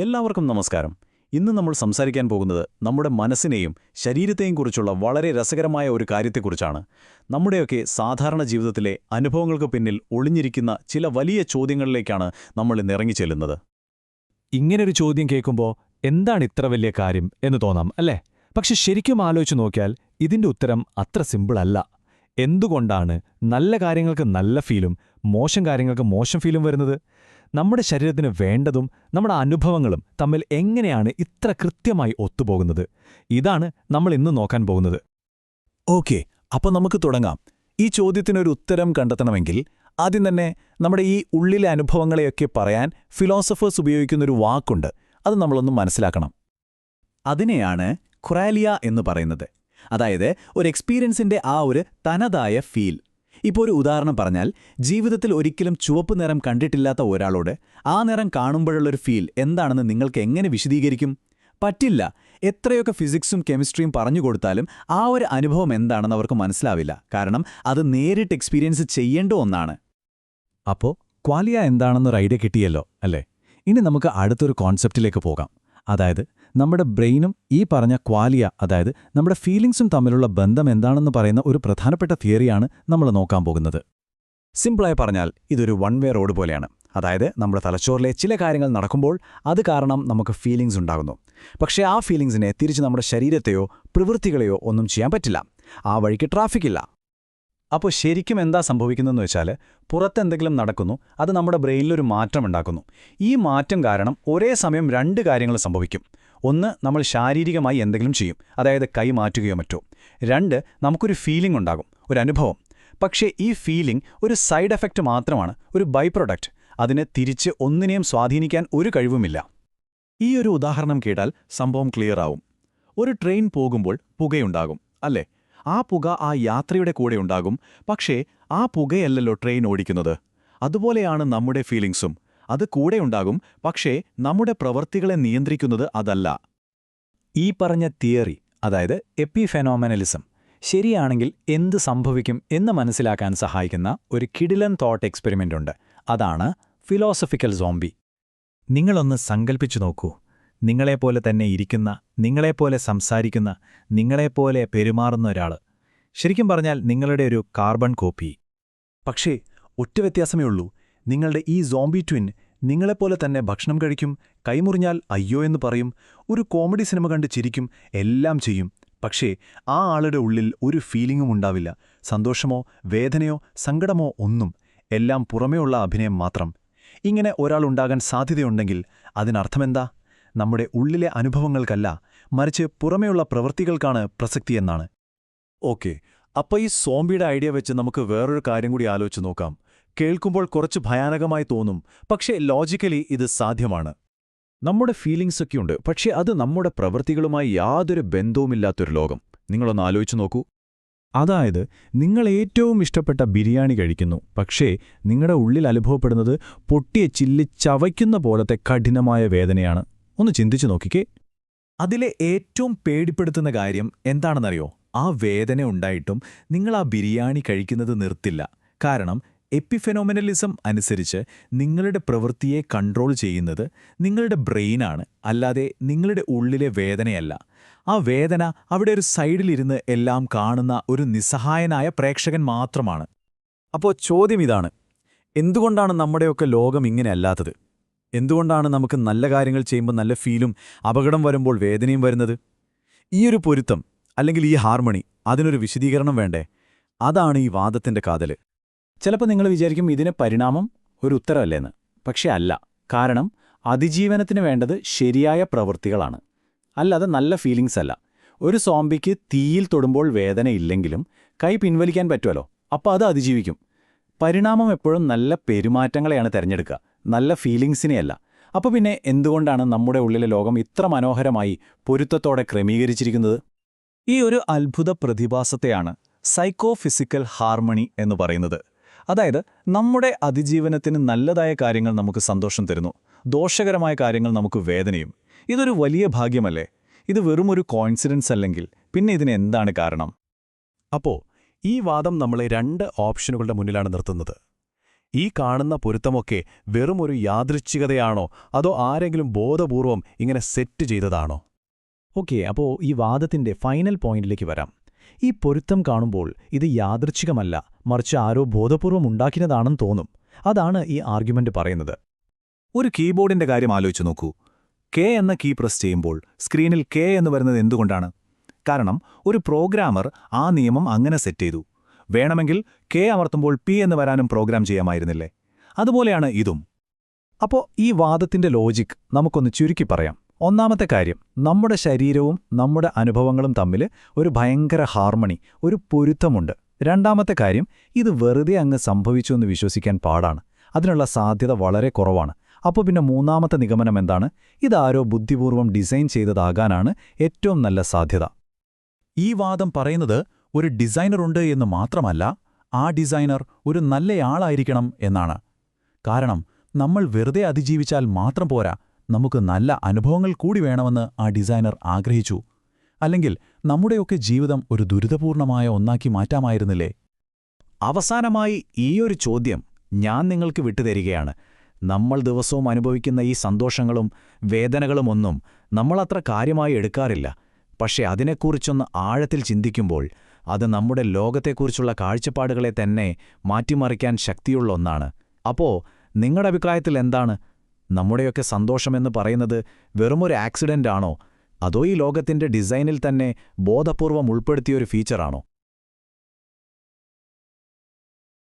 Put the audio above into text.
എല്ലാവർക്കും നമസ്കാരം. ഇന്ന് നമ്മൾ സംസാരിക്കാൻ പോകുന്നത് നമ്മുടെ മനസ്സിനെയും ശരീരത്തെയും കുറിച്ചുള്ള വളരെ രസകരമായ ഒരു കാര്യത്തെക്കുറിച്ചാണ്. നമ്മുടെയൊക്കെ സാധാരണ ജീവിതത്തിലെ അനുഭവങ്ങൾക്ക് പിന്നിൽ ഒളിഞ്ഞിരിക്കുന്ന ചില വലിയ ചോദ്യങ്ങളിലേക്കാണ് നമ്മൾ ഇന്നിറങ്ങി ചെല്ലുന്നത്. ഇങ്ങനൊരു ചോദ്യം കേൾക്കുമ്പോൾ എന്താണ് ഇത്ര വലിയ കാര്യം എന്ന് തോന്നാം അല്ലേ? പക്ഷെ ശരിക്കും ആലോചിച്ച് നോക്കിയാൽ ഇതിന്റെ ഉത്തരം അത്ര സിമ്പിളല്ല. എന്തുകൊണ്ടാണ് നല്ല കാര്യങ്ങൾക്ക് നല്ല ഫീലും മോശം കാര്യങ്ങൾക്ക് മോശം ഫീലും വരുന്നത്? നമ്മുടെ ശരീരത്തിന് വേണ്ടതും നമ്മുടെ അനുഭവങ്ങളും തമ്മിൽ എങ്ങനെയാണ് ഇത്ര കൃത്യമായി ഒത്തുപോകുന്നത്? ഇതാണ് നമ്മൾ ഇന്ന് നോക്കാൻ പോകുന്നത്. ഓക്കെ, അപ്പോൾ നമുക്ക് തുടങ്ങാം. ഈ ചോദ്യത്തിനൊരു ഉത്തരം കണ്ടെത്തണമെങ്കിൽ ആദ്യം തന്നെ നമ്മുടെ ഈ ഉള്ളിലെ അനുഭവങ്ങളെയൊക്കെ പറയാൻ ഫിലോസഫേഴ്സ് ഉപയോഗിക്കുന്നൊരു വാക്കുണ്ട്. അത് നമ്മളൊന്ന് മനസ്സിലാക്കണം. അതിനെയാണ് ഖുറാലിയ എന്ന് പറയുന്നത്. അതായത് ഒരു എക്സ്പീരിയൻസിന്റെ ആ ഒരു തനതായ ഫീൽ. ഇപ്പോൾ ഒരു ഉദാഹരണം പറഞ്ഞാൽ, ജീവിതത്തിൽ ഒരിക്കലും ചുവപ്പ് നിറം കണ്ടിട്ടില്ലാത്ത ഒരാളോട് ആ നിറം കാണുമ്പോഴുള്ളൊരു ഫീൽ എന്താണെന്ന് നിങ്ങൾക്ക് എങ്ങനെ വിശദീകരിക്കും? പറ്റില്ല. എത്രയൊക്കെ ഫിസിക്സും കെമിസ്ട്രിയും പറഞ്ഞുകൊടുത്താലും ആ ഒരു അനുഭവം എന്താണെന്ന് അവർക്ക് മനസ്സിലാവില്ല. കാരണം അത് നേരിട്ട് എക്സ്പീരിയൻസ് ചെയ്യേണ്ട ഒന്നാണ്. അപ്പോൾ ക്വാലിയ എന്താണെന്നൊരു ഐഡിയ കിട്ടിയല്ലോ അല്ലേ? ഇനി നമുക്ക് അടുത്തൊരു കോൺസെപ്റ്റിലേക്ക് പോകാം. അതായത് നമ്മുടെ ബ്രെയിനും ഈ പറഞ്ഞ ക്വാലിയ, അതായത് നമ്മുടെ ഫീലിംഗ്സും തമ്മിലുള്ള ബന്ധം എന്താണെന്ന് പറയുന്ന ഒരു പ്രധാനപ്പെട്ട തിയറിയാണ് നമ്മൾ നോക്കാൻ പോകുന്നത്. സിമ്പിളായി പറഞ്ഞാൽ ഇതൊരു വൺ വേ റോഡ് പോലെയാണ്. അതായത് നമ്മുടെ തലച്ചോറിലെ ചില കാര്യങ്ങൾ നടക്കുമ്പോൾ അത് കാരണം നമുക്ക് ഫീലിംഗ്സ് ഉണ്ടാകുന്നു. പക്ഷേ ആ ഫീലിംഗ്സിനെ തിരിച്ച് നമ്മുടെ ശരീരത്തെയോ പ്രവൃത്തികളെയോ ഒന്നും ചെയ്യാൻ പറ്റില്ല. ആ വഴിക്ക് ട്രാഫിക്കില്ല. അപ്പോൾ ശരിക്കും എന്താ സംഭവിക്കുന്നതെന്ന് വെച്ചാൽ, പുറത്തെന്തെങ്കിലും നടക്കുന്നു, അത് നമ്മുടെ ബ്രെയിനിലൊരു മാറ്റം ഉണ്ടാക്കുന്നു. ഈ മാറ്റം കാരണം ഒരേ സമയം രണ്ട് കാര്യങ്ങൾ സംഭവിക്കും. ഒന്ന്, നമ്മൾ ശാരീരികമായി എന്തെങ്കിലും ചെയ്യും, അതായത് കൈ മാറ്റുകയോ മറ്റോ. രണ്ട്, നമുക്കൊരു ഫീലിംഗ് ഉണ്ടാകും, ഒരു അനുഭവം. പക്ഷേ ഈ ഫീലിംഗ് ഒരു സൈഡ് എഫക്റ്റ് മാത്രമാണ്, ഒരു ബൈ പ്രൊഡക്റ്റ്. അതിനെ തിരിച്ച് ഒന്നിനെയും സ്വാധീനിക്കാൻ ഒരു കഴിവുമില്ല. ഈ ഒരു ഉദാഹരണം കേട്ടാൽ സംഭവം ക്ലിയർ ആവും. ഒരു ട്രെയിൻ പോകുമ്പോൾ പുകയുണ്ടാകും, അല്ലേ? ആ പുക ആ യാത്രയുടെ കൂടെ ഉണ്ടാകും. പക്ഷേ ആ പുകയല്ലല്ലോ ട്രെയിൻ ഓടിക്കുന്നത്. അതുപോലെയാണ് നമ്മുടെ ഫീലിംഗ്സും. അത് കൂടെ ഉണ്ടാകും, പക്ഷേ നമ്മുടെ പ്രവൃത്തികളെ നിയന്ത്രിക്കുന്നത് അതല്ല. ഈ പറഞ്ഞ തിയറി, അതായത് എപ്പിഫെനോമെനലിസം, ശരിയാണെങ്കിൽ എന്ത് സംഭവിക്കും എന്ന് മനസ്സിലാക്കാൻ സഹായിക്കുന്ന ഒരു കിടിലൻ തോട്ട് എക്സ്പെരിമെന്റ് ഉണ്ട്. അതാണ് ഫിലോസഫിക്കൽ സോംബി. നിങ്ങളൊന്ന് സങ്കൽപ്പിച്ചു നോക്കൂ. നിങ്ങളെപ്പോലെ തന്നെ ഇരിക്കുന്ന, നിങ്ങളെപ്പോലെ സംസാരിക്കുന്ന, നിങ്ങളെപ്പോലെ പെരുമാറുന്ന ഒരാൾ. ശരിക്കും പറഞ്ഞാൽ നിങ്ങളുടെ ഒരു കാർബൺ കോപ്പി. പക്ഷേ ഒറ്റ വ്യത്യാസമേ ഉള്ളൂ. നിങ്ങളുടെ ഈ സോംബി ട്വിൻ നിങ്ങളെപ്പോലെ തന്നെ ഭക്ഷണം കഴിക്കും, കൈമുറിഞ്ഞാൽ അയ്യോ എന്ന് പറയും, ഒരു കോമഡി സിനിമ കണ്ട് ചിരിക്കും, എല്ലാം ചെയ്യും. പക്ഷേ ആ ആളുടെ ഉള്ളിൽ ഒരു ഫീലിംഗും ഉണ്ടാവില്ല. സന്തോഷമോ വേദനയോ സങ്കടമോ ഒന്നും. എല്ലാം പുറമേയുള്ള അഭിനയം മാത്രം. ഇങ്ങനെ ഒരാളുണ്ടാകാൻ സാധ്യതയുണ്ടെങ്കിൽ അതിനർത്ഥമെന്താ? നമ്മുടെ ഉള്ളിലെ അനുഭവങ്ങൾക്കല്ല, മറിച്ച് പുറമേയുള്ള പ്രവൃത്തികൾക്കാണ് പ്രസക്തിയെന്നാണ്. ഓക്കെ, അപ്പോൾ ഈ സോംബിയുടെ ഐഡിയ വെച്ച് നമുക്ക് വേറൊരു കാര്യം കൂടി ആലോചിച്ച് നോക്കാം. കേൾക്കുമ്പോൾ കുറച്ച് ഭയാനകമായി തോന്നും, പക്ഷേ ലോജിക്കലി ഇത് സാധ്യമാണ്. നമ്മുടെ ഫീലിംഗ്സൊക്കെയുണ്ട്, പക്ഷേ അത് നമ്മുടെ പ്രവൃത്തികളുമായി യാതൊരു ബന്ധവുമില്ലാത്തൊരു ലോകം. നിങ്ങളൊന്ന് ആലോചിച്ചു നോക്കൂ. അതായത് നിങ്ങൾ ഏറ്റവും ഇഷ്ടപ്പെട്ട ബിരിയാണി കഴിക്കുന്നു, പക്ഷേ നിങ്ങളുടെ ഉള്ളിൽ അനുഭവപ്പെടുന്നത് പൊട്ടിയ ചില്ലി ചവയ്ക്കുന്ന പോലത്തെ കഠിനമായ വേദനയാണ്. ഒന്ന് ചിന്തിച്ചു നോക്കിക്കേ. അതിലെ ഏറ്റവും പേടിപ്പെടുത്തുന്ന കാര്യം എന്താണെന്നറിയോ? ആ വേദന ഉണ്ടായിട്ടും നിങ്ങൾ ആ ബിരിയാണി കഴിക്കുന്നത് നിർത്തില്ല. കാരണം എപ്പിഫെനോമെനലിസം അനുസരിച്ച് നിങ്ങളുടെ പ്രവൃത്തിയെ കൺട്രോൾ ചെയ്യുന്നത് നിങ്ങളുടെ ബ്രെയിനാണ്, അല്ലാതെ നിങ്ങളുടെ ഉള്ളിലെ വേദനയല്ല. ആ വേദന അവിടെ ഒരു സൈഡിലിരുന്ന് എല്ലാം കാണുന്ന ഒരു നിസ്സഹായനായ പ്രേക്ഷകൻ മാത്രമാണ്. അപ്പോൾ ചോദ്യം ഇതാണ്: എന്തുകൊണ്ടാണ് നമ്മുടെയൊക്കെ ലോകം ഇങ്ങനെ അല്ലാത്തത്? എന്തുകൊണ്ടാണ് നമുക്ക് നല്ല കാര്യങ്ങൾ ചെയ്യുമ്പോൾ നല്ല ഫീലും അപകടം വരുമ്പോൾ വേദനയും വരുന്നത്? ഈയൊരു പൊരുത്തം, അല്ലെങ്കിൽ ഈ ഹാർമണി, അതിനൊരു വിശദീകരണം വേണ്ടേ? അതാണ് ഈ വാദത്തിന്റെ കാതല്. ചിലപ്പോൾ നിങ്ങൾ വിചാരിക്കും ഇതിന് പരിണാമം ഒരു ഉത്തരമല്ലേന്ന്. പക്ഷേ അല്ല. കാരണം അതിജീവനത്തിന് വേണ്ടത് ശരിയായ പ്രവൃത്തികളാണ്, അല്ലാതെ നല്ല ഫീലിംഗ്സ് അല്ല. ഒരു സോംബിക്ക് തീയിൽ തൊടുമ്പോൾ വേദനയില്ലെങ്കിലും കൈ പിൻവലിക്കാൻ പറ്റുമല്ലോ, അപ്പോൾ അത് അതിജീവിക്കും. പരിണാമം എപ്പോഴും നല്ല പെരുമാറ്റങ്ങളെയാണ് തിരഞ്ഞെടുക്കുക, നല്ല ഫീലിംഗ്സിനെയല്ല. അപ്പോൾ പിന്നെ എന്തുകൊണ്ടാണ് നമ്മുടെ ഉള്ളിലെ ലോകം ഇത്ര മനോഹരമായി പൊരുത്തത്തോടെ ക്രമീകരിച്ചിരിക്കുന്നത്? ഈ ഒരു അത്ഭുത പ്രതിഭാസത്തെയാണ് സൈക്കോ ഫിസിക്കൽ ഹാർമണി എന്ന് പറയുന്നത്. അതായത് നമ്മുടെ അതിജീവനത്തിന് നല്ലതായ കാര്യങ്ങൾ നമുക്ക് സന്തോഷം തരുന്നു, ദോഷകരമായ കാര്യങ്ങൾ നമുക്ക് വേദനയും. ഇതൊരു വലിയ ഭാഗ്യമല്ലേ? ഇത് വെറുമൊരു കോയിൻസിഡൻസ് അല്ലെങ്കിൽ പിന്നെ ഇതിന് എന്താണ് കാരണം? അപ്പോൾ ഈ വാദം നമ്മളെ രണ്ട് ഓപ്ഷനുകളുടെ മുന്നിലാണ് നിർത്തുന്നത്. ഈ കാണുന്ന പൊരുത്തമൊക്കെ വെറുമൊരു യാദൃച്ഛികതയാണോ അതോ ആരെങ്കിലും ബോധപൂർവം ഇങ്ങനെ സെറ്റ് ചെയ്തതാണോ? ഓക്കെ, അപ്പോൾ ഈ വാദത്തിന്റെ ഫൈനൽ പോയിന്റിലേക്ക് വരാം. ഈ പൊരുത്തം കാണുമ്പോൾ ഇത് യാദൃച്ഛികമല്ല, മറിച്ച് ആരോ ബോധപൂർവം ഉണ്ടാക്കിയതാണെന്ന് തോന്നും. അതാണ് ഈ ആർഗ്യുമെന്റ് പറയുന്നത്. ഒരു കീബോർഡിന്റെ കാര്യം ആലോചിച്ചു നോക്കൂ. കെ എന്ന കീ പ്രസ് ചെയ്യുമ്പോൾ സ്ക്രീനിൽ കെ എന്ന് വരുന്നത് എന്തുകൊണ്ടാണ്? കാരണം ഒരു പ്രോഗ്രാമർ ആ നിയമം അങ്ങനെ സെറ്റ് ചെയ്തു. വേണമെങ്കിൽ കെ അമർത്തുമ്പോൾ പി എന്ന് വരാനും പ്രോഗ്രാം ചെയ്യാമായിരുന്നില്ലേ? അതുപോലെയാണ് ഇതും. അപ്പോൾ ഈ വാദത്തിന്റെ ലോജിക് നമുക്കൊന്ന് ചുരുക്കി പറയാം. ഒന്നാമത്തെ കാര്യം, നമ്മുടെ ശരീരവും നമ്മുടെ അനുഭവങ്ങളും തമ്മിൽ ഒരു ഭയങ്കര ഹാർമണി, ഒരു പൊരുത്തമുണ്ട്. രണ്ടാമത്തെ കാര്യം, ഇത് വെറുതെ അങ്ങ് സംഭവിച്ചു എന്ന് വിശ്വസിക്കാൻ പാടാണ്. അതിനുള്ള സാധ്യത വളരെ കുറവാണ്. അപ്പോൾ പിന്നെ മൂന്നാമത്തെ നിഗമനം എന്താണ്? ഇതാരോ ബുദ്ധിപൂർവ്വം ഡിസൈൻ ചെയ്തതാകാനാണ് ഏറ്റവും നല്ല സാധ്യത. ഈ വാദം പറയുന്നത് ഒരു ഡിസൈനറുണ്ട് എന്ന് മാത്രമല്ല, ആ ഡിസൈനർ ഒരു നല്ലയാളായിരിക്കണം എന്നാണ്. കാരണം നമ്മൾ വെറുതെ അതിജീവിച്ചാൽ മാത്രം പോരാ, നമുക്ക് നല്ല അനുഭവങ്ങൾ കൂടി വേണമെന്ന് ആ ഡിസൈനർ ആഗ്രഹിച്ചു. അല്ലെങ്കിൽ നമ്മുടെയൊക്കെ ജീവിതം ഒരു ദുരിതപൂർണമായ ഒന്നാക്കി മാറ്റാമായിരുന്നില്ലേ? അവസാനമായി ഈയൊരു ചോദ്യം ഞാൻ നിങ്ങൾക്ക് വിട്ടുതരികയാണ്. നമ്മൾ ദിവസവും അനുഭവിക്കുന്ന ഈ സന്തോഷങ്ങളും വേദനകളുമൊന്നും നമ്മളത്ര കാര്യമായി എടുക്കാറില്ല. പക്ഷെ അതിനെക്കുറിച്ചൊന്ന് ആഴത്തിൽ ചിന്തിക്കുമ്പോൾ അത് നമ്മുടെ ലോകത്തെക്കുറിച്ചുള്ള കാഴ്ചപ്പാടുകളെ തന്നെ മാറ്റിമറിക്കാൻ ശക്തിയുള്ള ഒന്നാണ്. അപ്പോൾ നിങ്ങളുടെ അഭിപ്രായത്തിൽ എന്താണ്? നമ്മുടെയൊക്കെ സന്തോഷമെന്ന് പറയുന്നത് വെറുമൊരു ആക്സിഡന്റ് ആണോ? അതോ ഈ ലോകത്തിന്റെ ഡിസൈനിൽ തന്നെ ബോധപൂർവം ഉൾപ്പെടുത്തിയൊരു ഫീച്ചറാണോ?